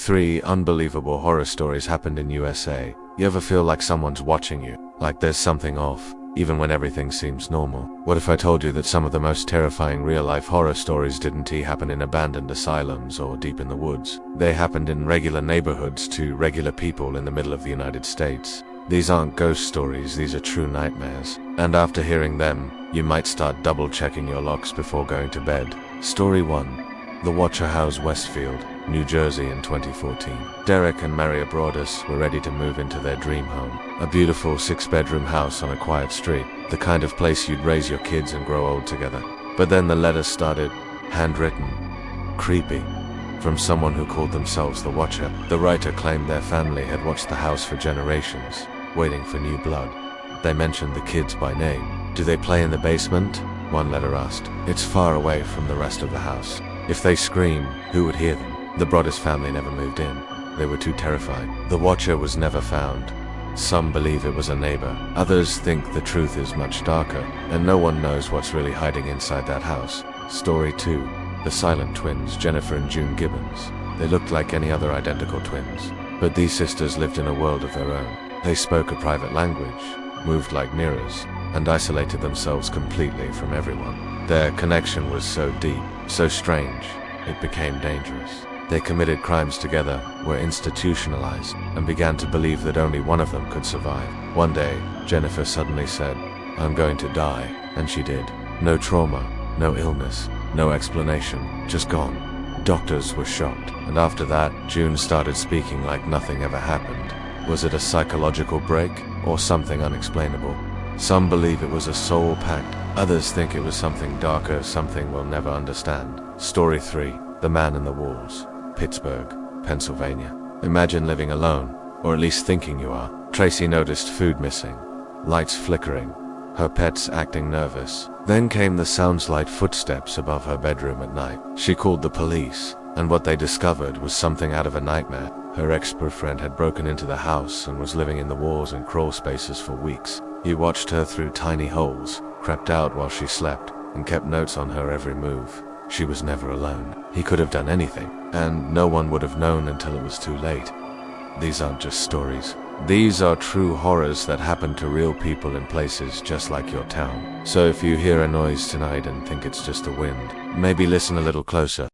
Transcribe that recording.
3 unbelievable horror stories happened in USA. You ever feel like someone's watching you? Like there's something off, even when everything seems normal? What if I told you that some of the most terrifying real-life horror stories didn't happen in abandoned asylums or deep in the woods? They happened in regular neighborhoods to regular people in the middle of the United States. These aren't ghost stories, these are true nightmares. And after hearing them, you might start double-checking your locks before going to bed. Story 1. The Watcher House, Westfield, New Jersey in 2014. Derek and Maria Broadus were ready to move into their dream home. A beautiful 6-bedroom house on a quiet street. The kind of place you'd raise your kids and grow old together. But then the letters started, handwritten, creepy, from someone who called themselves the Watcher. The writer claimed their family had watched the house for generations, waiting for new blood. They mentioned the kids by name. Do they play in the basement? One letter asked. It's far away from the rest of the house. If they scream, who would hear them? The Broadus family never moved in. They were too terrified. The Watcher was never found. Some believe it was a neighbor. Others think the truth is much darker, and no one knows what's really hiding inside that house. Story 2. The Silent Twins, Jennifer and June Gibbons. They looked like any other identical twins, but these sisters lived in a world of their own. They spoke a private language, moved like mirrors, and isolated themselves completely from everyone. Their connection was so deep, so strange, it became dangerous. They committed crimes together, were institutionalized, and began to believe that only one of them could survive. One day, Jennifer suddenly said, "I'm going to die," and she did. No trauma, no illness, no explanation, just gone. Doctors were shocked, and after that, June started speaking like nothing ever happened. Was it a psychological break, or something unexplainable? Some believe it was a soul pact, others think it was something darker, something we'll never understand. Story 3. The Man in the Walls, Pittsburgh, Pennsylvania. Imagine living alone, or at least thinking you are. Tracy noticed food missing, lights flickering, her pets acting nervous. Then came the sounds like footsteps above her bedroom at night. She called the police, and what they discovered was something out of a nightmare. Her ex-boyfriend had broken into the house and was living in the walls and crawl spaces for weeks. He watched her through tiny holes, crept out while she slept, and kept notes on her every move. She was never alone. He could have done anything, and no one would have known until it was too late. These aren't just stories. These are true horrors that happen to real people in places just like your town. So if you hear a noise tonight and think it's just the wind, maybe listen a little closer.